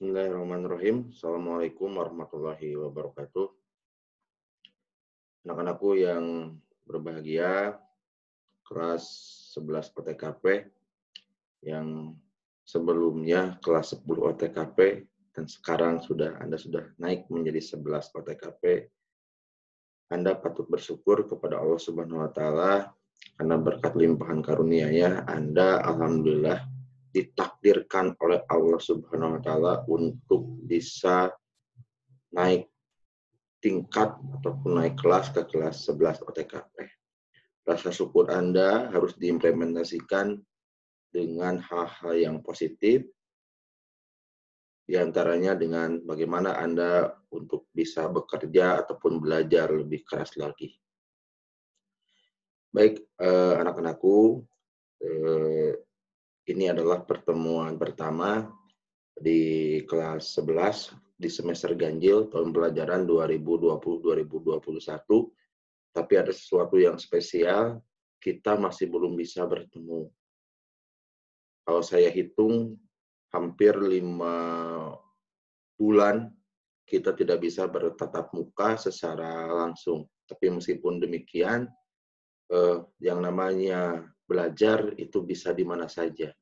Bismillahirrahmanirrahim. Assalamualaikum warahmatullahi wabarakatuh. Anak-anakku yang berbahagia, kelas 11 OTKP, yang sebelumnya kelas 10 OTKP, dan sekarang Anda sudah naik menjadi 11 OTKP. Anda patut bersyukur kepada Allah Subhanahu wa Ta'ala karena berkat limpahan karunia-Nya, Anda alhamdulillah ditakdirkan oleh Allah Subhanahu wa Ta'ala untuk bisa naik tingkat ataupun naik kelas ke kelas 11 OTKP. Rasa syukur Anda harus diimplementasikan dengan hal-hal yang positif, diantaranya dengan bagaimana Anda untuk bisa bekerja ataupun belajar lebih keras lagi. Baik, anak-anakku, ini adalah pertemuan pertama di kelas 11 di semester ganjil tahun pelajaran 2020-2021. Tapi ada sesuatu yang spesial, kita masih belum bisa bertemu. Kalau saya hitung, hampir 5 bulan kita tidak bisa bertatap muka secara langsung. Tapi meskipun demikian, yang namanya belajar itu bisa di mana saja.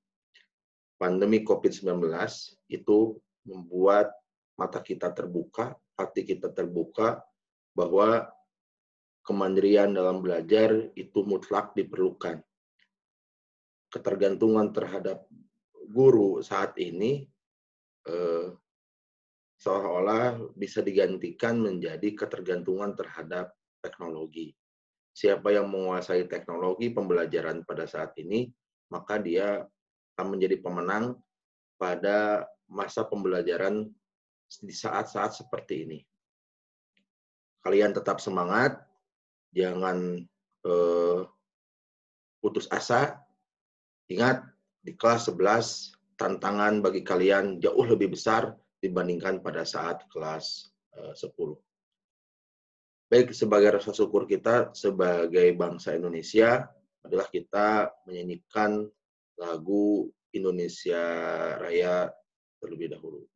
Pandemi COVID-19 itu membuat mata kita terbuka, hati kita terbuka, bahwa kemandirian dalam belajar itu mutlak diperlukan. Ketergantungan terhadap guru saat ini seolah-olah bisa digantikan menjadi ketergantungan terhadap teknologi. Siapa yang menguasai teknologi pembelajaran pada saat ini, maka dia akan menjadi pemenang pada masa pembelajaran di saat-saat seperti ini. Kalian tetap semangat, jangan putus asa. Ingat, di kelas 11, tantangan bagi kalian jauh lebih besar dibandingkan pada saat kelas 10. Baik, sebagai rasa syukur kita sebagai bangsa Indonesia adalah kita menyanyikan lagu Indonesia Raya terlebih dahulu.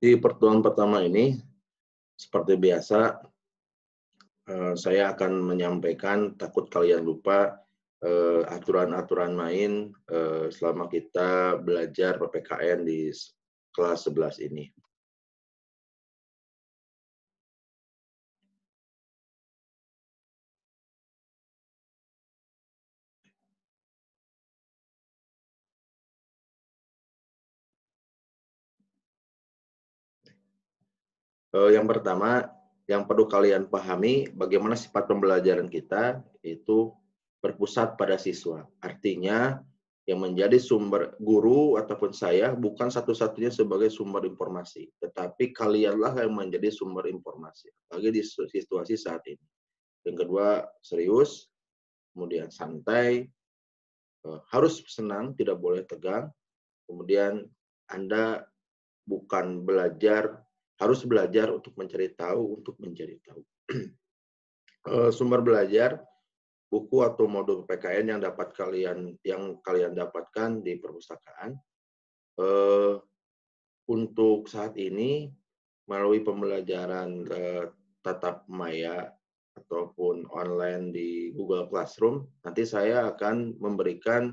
Di pertemuan pertama ini, seperti biasa, saya akan menyampaikan, takut kalian lupa, aturan-aturan main selama kita belajar PPKN di kelas 11 ini. Yang pertama, yang perlu kalian pahami bagaimana sifat pembelajaran kita itu berpusat pada siswa. Artinya yang menjadi sumber guru ataupun saya bukan satu-satunya sebagai sumber informasi, tetapi kalianlah yang menjadi sumber informasi, apalagi di situasi saat ini. Yang kedua, serius, kemudian santai, harus senang, tidak boleh tegang. Kemudian Anda bukan belajar, harus belajar untuk mencari tahu, untuk mencari tahu. Sumber belajar, buku atau modul PKN yang kalian dapatkan di perpustakaan. Untuk saat ini melalui pembelajaran tatap maya ataupun online di Google Classroom, nanti saya akan memberikan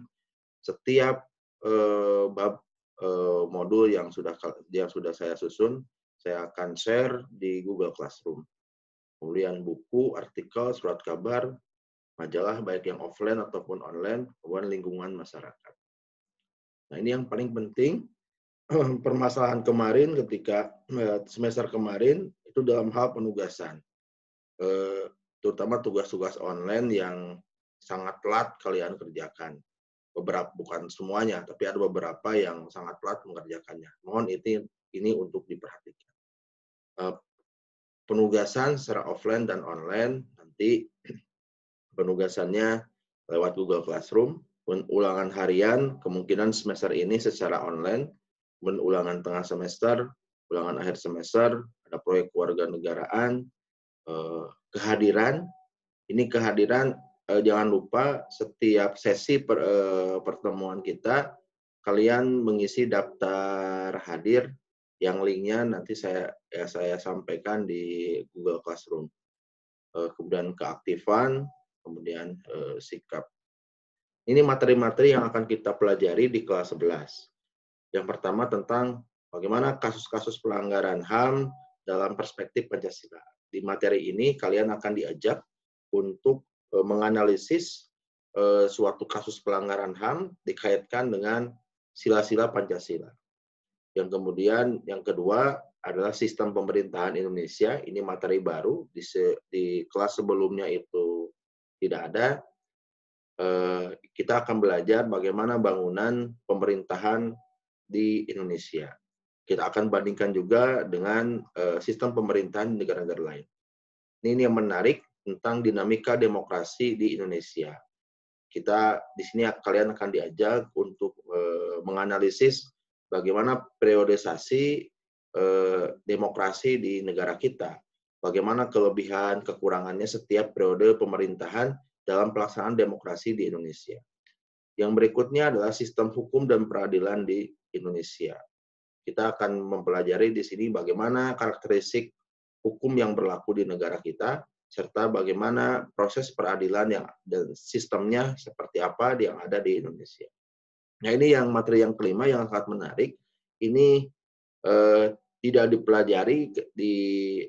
setiap bab modul yang sudah saya susun, saya akan share di Google Classroom. Kemudian buku, artikel, surat kabar, majalah baik yang offline ataupun online, kemudian lingkungan masyarakat. Nah, ini yang paling penting. Permasalahan kemarin ketika semester kemarin itu dalam hal penugasan, terutama tugas-tugas online yang sangat telat kalian kerjakan. Beberapa, bukan semuanya, tapi ada beberapa yang sangat telat mengerjakannya. Mohon ini untuk diperhatikan. Penugasan secara offline dan online, nanti penugasannya lewat Google Classroom, ulangan harian kemungkinan semester ini secara online, ulangan tengah semester, ulangan akhir semester, ada proyek kewarganegaraan, kehadiran. Ini kehadiran, jangan lupa setiap sesi pertemuan kita, kalian mengisi daftar hadir yang linknya nanti saya sampaikan di Google Classroom. Kemudian keaktifan, kemudian sikap. Ini materi-materi yang akan kita pelajari di kelas 11. Yang pertama tentang bagaimana kasus-kasus pelanggaran HAM dalam perspektif Pancasila. Di materi ini kalian akan diajak untuk menganalisis suatu kasus pelanggaran HAM dikaitkan dengan sila-sila Pancasila. Yang kemudian yang kedua adalah sistem pemerintahan Indonesia. Ini materi baru, di kelas sebelumnya itu tidak ada. Kita akan belajar bagaimana bangunan pemerintahan di Indonesia. Kita akan bandingkan juga dengan sistem pemerintahan di negara-negara lain. Ini yang menarik tentang dinamika demokrasi di Indonesia. Kita di sini kalian akan diajak untuk menganalisis bagaimana periodisasi demokrasi di negara kita. Bagaimana kelebihan, kekurangannya setiap periode pemerintahan dalam pelaksanaan demokrasi di Indonesia. Yang berikutnya adalah sistem hukum dan peradilan di Indonesia. Kita akan mempelajari di sini bagaimana karakteristik hukum yang berlaku di negara kita, serta bagaimana proses peradilan dan sistemnya seperti apa yang ada di Indonesia. Nah, ini yang materi yang kelima yang sangat menarik. Ini tidak dipelajari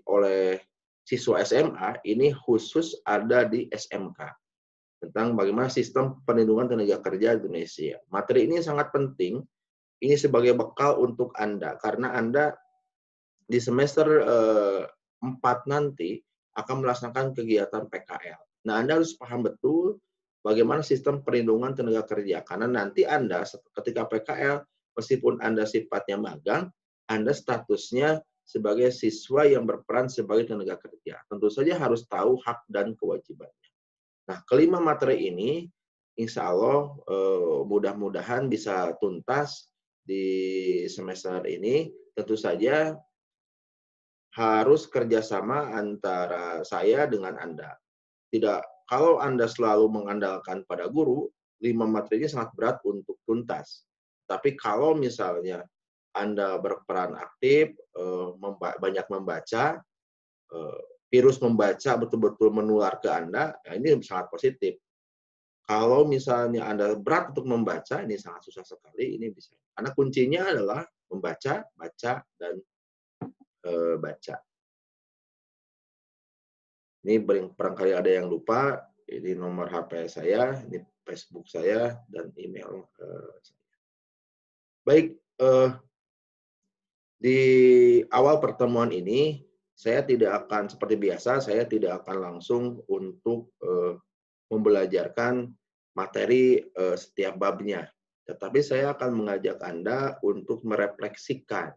oleh siswa SMA, ini khusus ada di SMK. Tentang bagaimana sistem perlindungan tenaga kerja di Indonesia. Materi ini sangat penting, ini sebagai bekal untuk Anda, karena Anda di semester 4 nanti akan melaksanakan kegiatan PKL. Nah, Anda harus paham betul bagaimana sistem perlindungan tenaga kerja, karena nanti Anda ketika PKL, meskipun Anda sifatnya magang, Anda statusnya sebagai siswa yang berperan sebagai tenaga kerja. Tentu saja harus tahu hak dan kewajibannya. Nah, kelima materi ini, insya Allah mudah-mudahan bisa tuntas di semester ini. Tentu saja harus kerjasama antara saya dengan Anda. Kalau Anda selalu mengandalkan pada guru, 5 materi ini sangat berat untuk tuntas. Tapi kalau misalnya Anda berperan aktif, banyak membaca, virus membaca betul-betul menular ke Anda, ya ini sangat positif. Kalau misalnya Anda berat untuk membaca, ini sangat susah sekali, ini bisa. Karena kuncinya adalah membaca, baca, dan baca. Ini barangkali ada yang lupa, ini nomor HP saya, ini Facebook saya, dan email saya. Baik, di awal pertemuan ini, saya tidak akan seperti biasa, saya tidak akan langsung untuk membelajarkan materi setiap babnya. Tetapi saya akan mengajak Anda untuk merefleksikan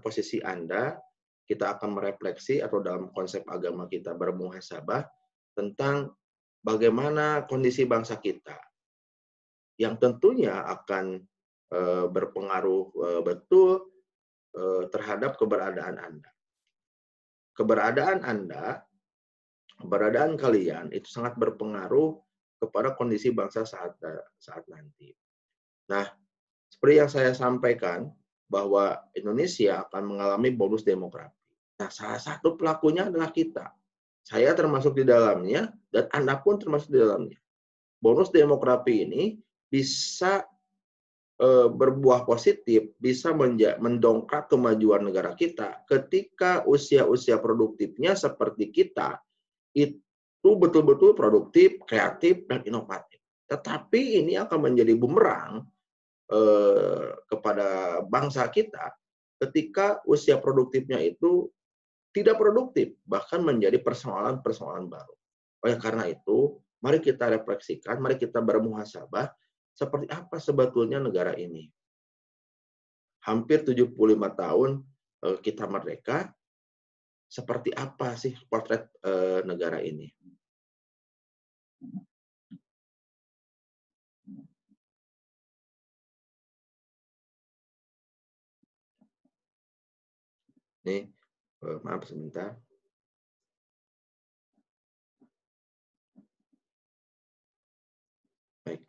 posisi Anda. Kita akan merefleksi atau dalam konsep agama kita bermuhasabah tentang bagaimana kondisi bangsa kita, yang tentunya akan berpengaruh betul terhadap keberadaan Anda. Keberadaan kalian itu sangat berpengaruh kepada kondisi bangsa saat nanti. Nah, seperti yang saya sampaikan, bahwa Indonesia akan mengalami bonus demografi. Nah, salah satu pelakunya adalah kita. Saya termasuk di dalamnya, dan Anda pun termasuk di dalamnya. Bonus demografi ini bisa berbuah positif, bisa mendongkrak kemajuan negara kita ketika usia-usia produktifnya seperti kita itu betul-betul produktif, kreatif, dan inovatif. Tetapi ini akan menjadi bumerang kepada bangsa kita ketika usia produktifnya itu tidak produktif, bahkan menjadi persoalan-persoalan baru. Oleh karena itu, mari kita refleksikan, mari kita bermuhasabah, seperti apa sebetulnya negara ini. Hampir 75 tahun kita merdeka, seperti apa sih potret negara ini? Nih, maaf sebentar. Baik.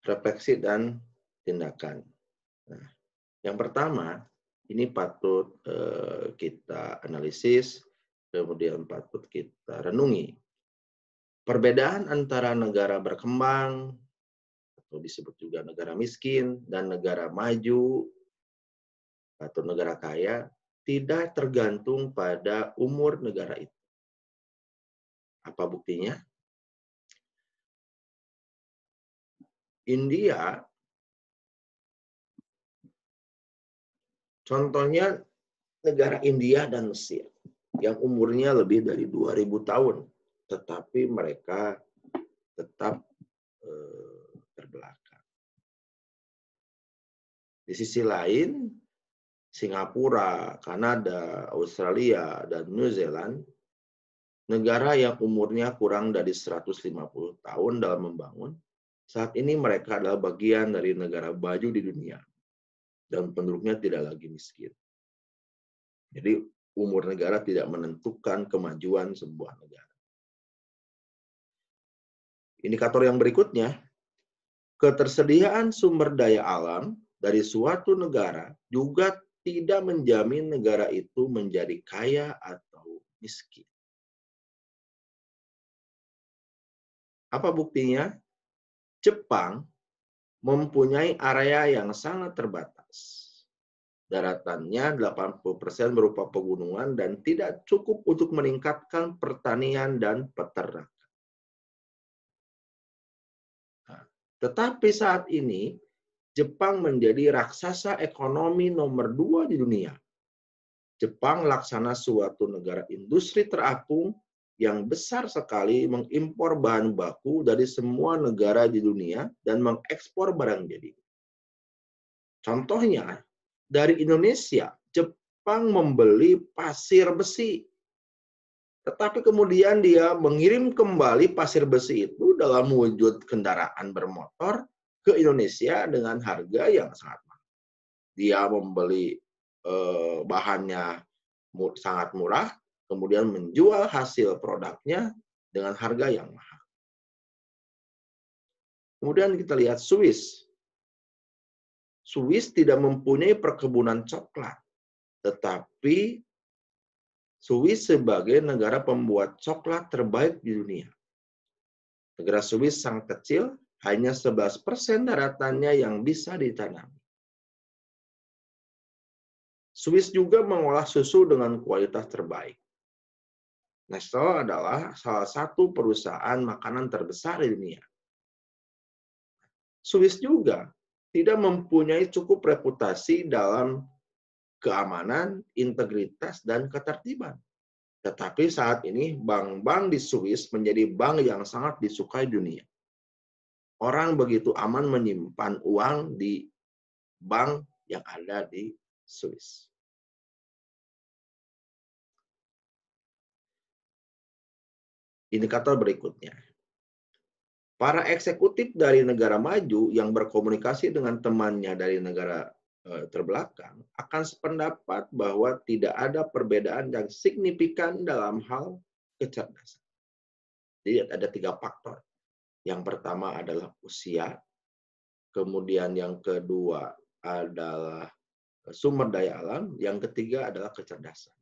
Refleksi dan tindakan. Nah, yang pertama, ini patut kita analisis, kemudian patut kita renungi. Perbedaan antara negara berkembang, atau disebut juga negara miskin, dan negara maju, atau negara kaya, tidak tergantung pada umur negara itu. Apa buktinya? India, contohnya negara India dan Mesir, yang umurnya lebih dari 2000 tahun, tetapi mereka tetap terbelakang. Di sisi lain, Singapura, Kanada, Australia, dan New Zealand, negara yang umurnya kurang dari 150 tahun dalam membangun, saat ini mereka adalah bagian dari negara maju di dunia, dan penduduknya tidak lagi miskin. Jadi, umur negara tidak menentukan kemajuan sebuah negara. Indikator yang berikutnya, ketersediaan sumber daya alam dari suatu negara juga tidak menjamin negara itu menjadi kaya atau miskin. Apa buktinya? Jepang mempunyai area yang sangat terbatas. Daratannya 80% berupa pegunungan dan tidak cukup untuk meningkatkan pertanian dan peternakan. Nah, tetapi saat ini, Jepang menjadi raksasa ekonomi nomor 2 di dunia. Jepang laksana suatu negara industri terapung yang besar sekali mengimpor bahan baku dari semua negara di dunia dan mengekspor barang jadi. Contohnya, dari Indonesia, Jepang membeli pasir besi. Tetapi kemudian dia mengirim kembali pasir besi itu dalam wujud kendaraan bermotor ke Indonesia dengan harga yang sangat mahal. Dia membeli bahannya sangat murah, kemudian menjual hasil produknya dengan harga yang mahal. Kemudian kita lihat Swiss. Swiss tidak mempunyai perkebunan coklat, tetapi Swiss sebagai negara pembuat coklat terbaik di dunia. Negara Swiss sangat kecil, hanya 11% daratannya yang bisa ditanam. Swiss juga mengolah susu dengan kualitas terbaik. Nestle adalah salah satu perusahaan makanan terbesar di dunia. Swiss juga tidak mempunyai cukup reputasi dalam keamanan, integritas, dan ketertiban. Tetapi saat ini bank-bank di Swiss menjadi bank yang sangat disukai dunia. Orang begitu aman menyimpan uang di bank yang ada di Swiss. Indikator berikutnya. Para eksekutif dari negara maju yang berkomunikasi dengan temannya dari negara terbelakang akan sependapat bahwa tidak ada perbedaan yang signifikan dalam hal kecerdasan. Jadi ada 3 faktor. Yang pertama adalah usia, kemudian yang kedua adalah sumber daya alam, yang ketiga adalah kecerdasan.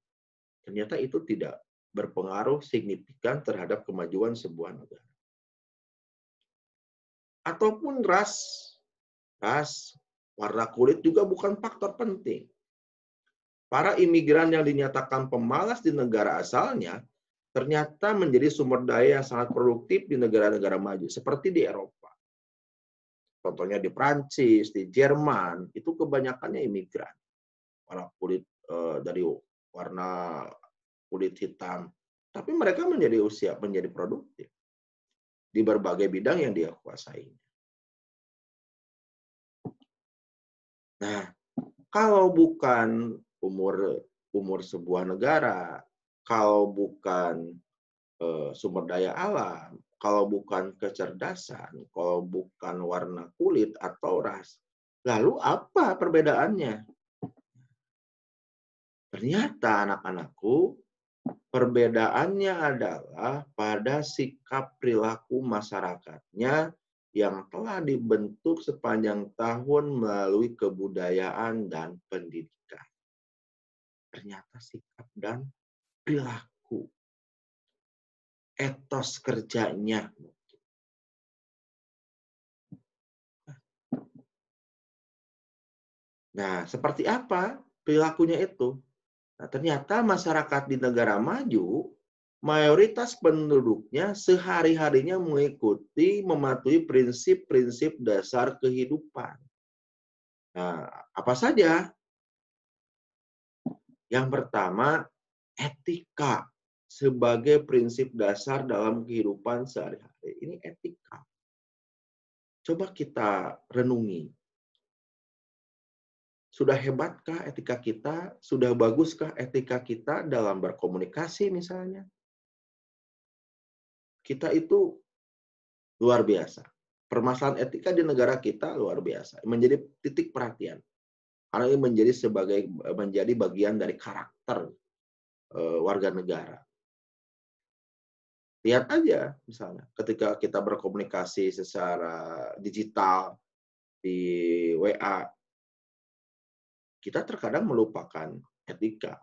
Ternyata itu tidak berpengaruh signifikan terhadap kemajuan sebuah negara. Ataupun ras, warna kulit juga bukan faktor penting. Para imigran yang dinyatakan pemalas di negara asalnya ternyata menjadi sumber daya yang sangat produktif di negara-negara maju, seperti di Eropa. Contohnya di Prancis, di Jerman, itu kebanyakannya imigran. Warna kulit dari warna kulit hitam. Tapi mereka menjadi produktif di berbagai bidang yang dia kuasai. Nah, kalau bukan umur sebuah negara, kalau bukan sumber daya alam, kalau bukan kecerdasan, kalau bukan warna kulit atau ras, lalu apa perbedaannya? Ternyata anak-anakku, perbedaannya adalah pada sikap perilaku masyarakatnya yang telah dibentuk sepanjang tahun melalui kebudayaan dan pendidikan. Ternyata sikap dan perilaku, etos kerjanya. Nah, seperti apa perilakunya itu? Nah, ternyata masyarakat di negara maju, mayoritas penduduknya sehari-harinya mematuhi prinsip-prinsip dasar kehidupan. Nah, apa saja? Yang pertama, etika sebagai prinsip dasar dalam kehidupan sehari-hari. Ini etika. Coba kita renungi. Sudah hebatkah etika kita? Sudah baguskah etika kita dalam berkomunikasi misalnya? Kita itu luar biasa. Permasalahan etika di negara kita luar biasa. Menjadi titik perhatian. Karena ini menjadi bagian dari karakter warga negara. Lihat aja misalnya ketika kita berkomunikasi secara digital di WA, kita terkadang melupakan etika.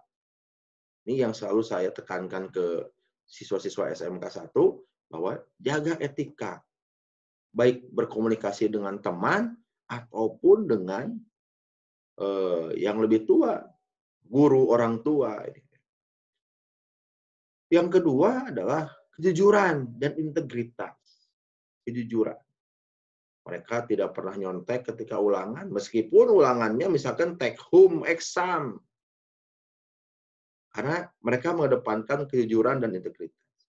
Ini yang selalu saya tekankan ke siswa-siswa SMK 1 bahwa jaga etika. Baik berkomunikasi dengan teman ataupun dengan yang lebih tua, guru, orang tua. Yang kedua adalah kejujuran dan integritas. Kejujuran. Mereka tidak pernah nyontek ketika ulangan, meskipun ulangannya misalkan take home exam. Karena mereka mengedepankan kejujuran dan integritas.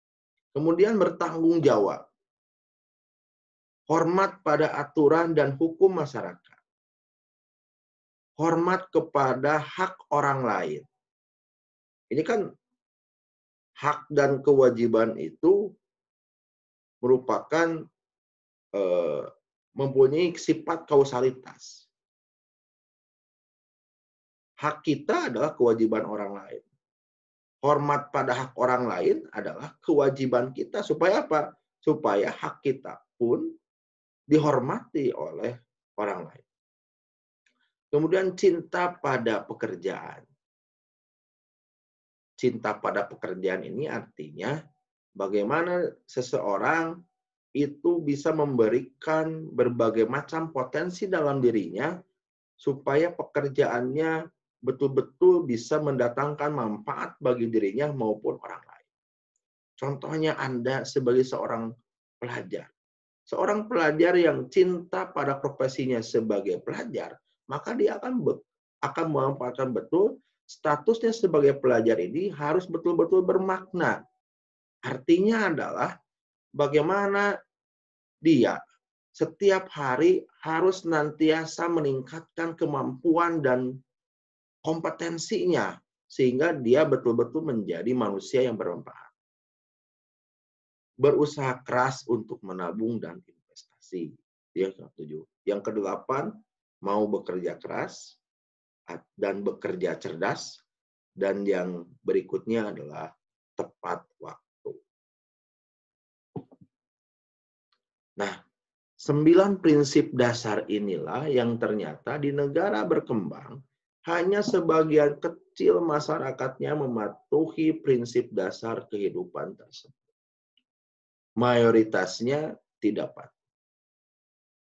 Kemudian bertanggung jawab. Hormat pada aturan dan hukum masyarakat. Hormat kepada hak orang lain. Ini kan hak dan kewajiban itu merupakan mempunyai sifat kausalitas. Hak kita adalah kewajiban orang lain. Hormat pada hak orang lain adalah kewajiban kita. Supaya apa? Supaya hak kita pun dihormati oleh orang lain. Kemudian cinta pada pekerjaan. Cinta pada pekerjaan ini artinya bagaimana seseorang itu bisa memberikan berbagai macam potensi dalam dirinya supaya pekerjaannya betul-betul bisa mendatangkan manfaat bagi dirinya maupun orang lain. Contohnya Anda sebagai seorang pelajar. Seorang pelajar yang cinta pada profesinya sebagai pelajar, maka dia akan memanfaatkan betul statusnya sebagai pelajar ini harus betul-betul bermakna. Artinya adalah bagaimana dia setiap hari harus senantiasa meningkatkan kemampuan dan kompetensinya sehingga dia betul-betul menjadi manusia yang bermanfaat. Berusaha keras untuk menabung dan investasi. Yang ke-7. Yang ke-8, mau bekerja keras dan bekerja cerdas. Dan yang berikutnya adalah tepat waktu. Nah, 9 prinsip dasar inilah yang ternyata di negara berkembang hanya sebagian kecil masyarakatnya mematuhi prinsip dasar kehidupan tersebut. Mayoritasnya tidak patuh.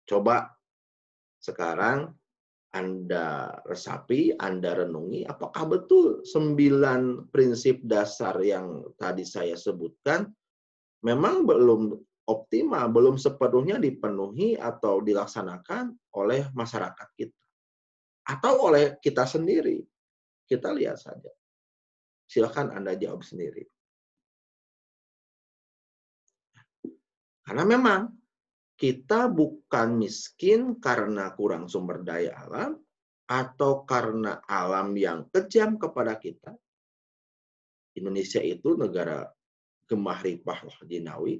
Coba sekarang Anda resapi, Anda renungi, apakah betul 9 prinsip dasar yang tadi saya sebutkan memang belum optimal, belum sepenuhnya dipenuhi atau dilaksanakan oleh masyarakat kita. Atau oleh kita sendiri. Kita lihat saja. Silakan Anda jawab sendiri. Karena memang kita bukan miskin karena kurang sumber daya alam atau karena alam yang kejam kepada kita. Indonesia itu negara gemah ripah jinawi,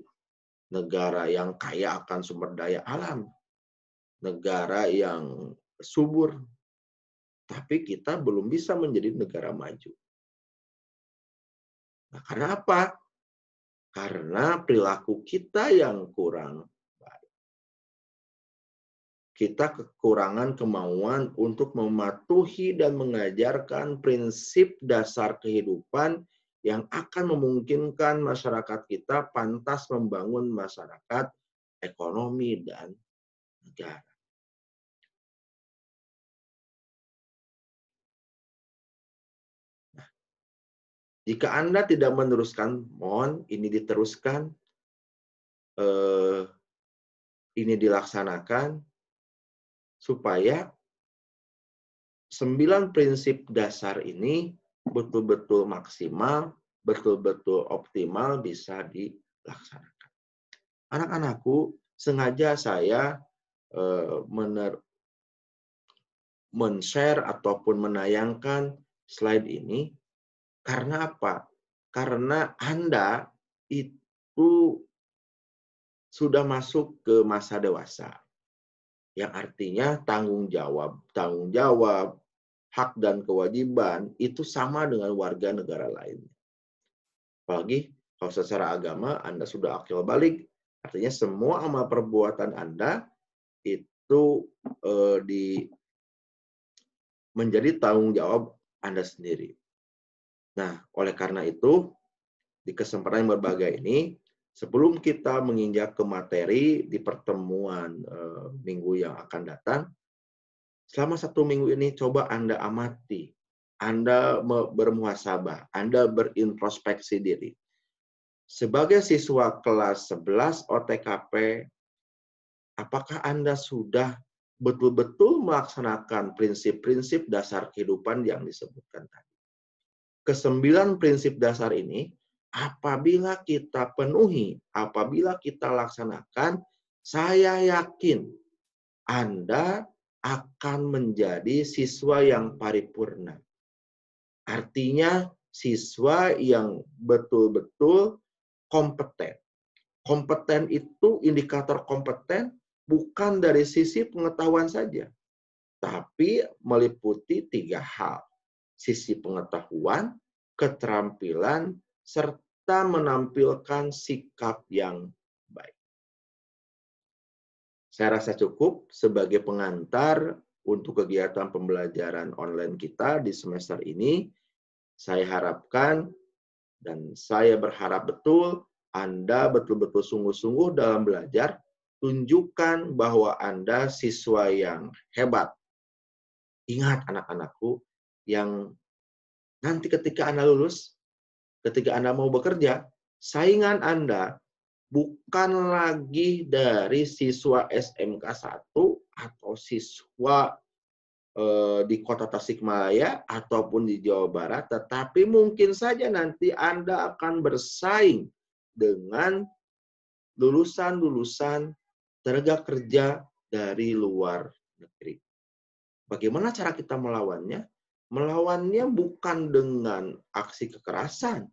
negara yang kaya akan sumber daya alam, negara yang subur, tapi kita belum bisa menjadi negara maju. Nah, karena apa? Karena perilaku kita yang kurang. Kita kekurangan kemauan untuk mematuhi dan mengajarkan prinsip dasar kehidupan yang akan memungkinkan masyarakat kita pantas membangun masyarakat, ekonomi, dan negara. Nah, jika Anda tidak meneruskan, mohon ini diteruskan, ini dilaksanakan, supaya 9 prinsip dasar ini betul-betul maksimal, betul-betul optimal bisa dilaksanakan. Anak-anakku, sengaja saya men-share ataupun menayangkan slide ini karena apa? Karena Anda itu sudah masuk ke masa dewasa. Yang artinya tanggung jawab, hak dan kewajiban itu sama dengan warga negara lain. Apalagi kalau secara agama Anda sudah akil balik, artinya semua amal perbuatan Anda itu menjadi tanggung jawab Anda sendiri. Nah, oleh karena itu, di kesempatan yang berbahagia ini, sebelum kita menginjak ke materi di pertemuan minggu yang akan datang, selama 1 minggu ini coba Anda amati, Anda bermuhasabah, Anda berintrospeksi diri. Sebagai siswa kelas 11 OTKP, apakah Anda sudah betul-betul melaksanakan prinsip-prinsip dasar kehidupan yang disebutkan tadi? Ke-9 prinsip dasar ini, apabila kita penuhi, apabila kita laksanakan, saya yakin Anda akan menjadi siswa yang paripurna. Artinya siswa yang betul-betul kompeten. Kompeten itu, indikator kompeten bukan dari sisi pengetahuan saja, tapi meliputi 3 hal. Sisi pengetahuan, keterampilan, serta menampilkan sikap yang baik. Saya rasa cukup sebagai pengantar untuk kegiatan pembelajaran online kita di semester ini. Saya harapkan dan saya berharap betul Anda betul-betul sungguh-sungguh dalam belajar. Tunjukkan bahwa Anda siswa yang hebat. Ingat anak-anakku, yang nanti ketika Anda lulus, ketika Anda mau bekerja, saingan Anda bukan lagi dari siswa SMK 1 atau siswa di kota Tasikmalaya ataupun di Jawa Barat, tetapi mungkin saja nanti Anda akan bersaing dengan lulusan-lulusan tenaga kerja dari luar negeri. Bagaimana cara kita melawannya? Melawannya bukan dengan aksi kekerasan,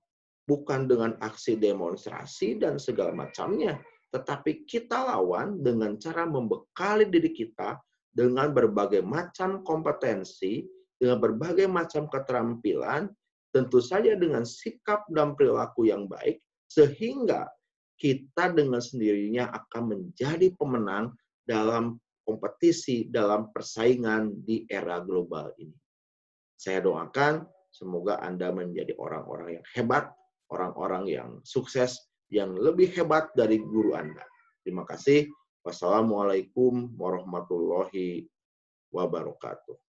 bukan dengan aksi demonstrasi dan segala macamnya, tetapi kita lawan dengan cara membekali diri kita dengan berbagai macam kompetensi, dengan berbagai macam keterampilan, tentu saja dengan sikap dan perilaku yang baik, sehingga kita dengan sendirinya akan menjadi pemenang dalam kompetisi, dalam persaingan di era global ini. Saya doakan semoga Anda menjadi orang-orang yang hebat, orang-orang yang sukses, yang lebih hebat dari guru Anda. Terima kasih. Wassalamualaikum warahmatullahi wabarakatuh.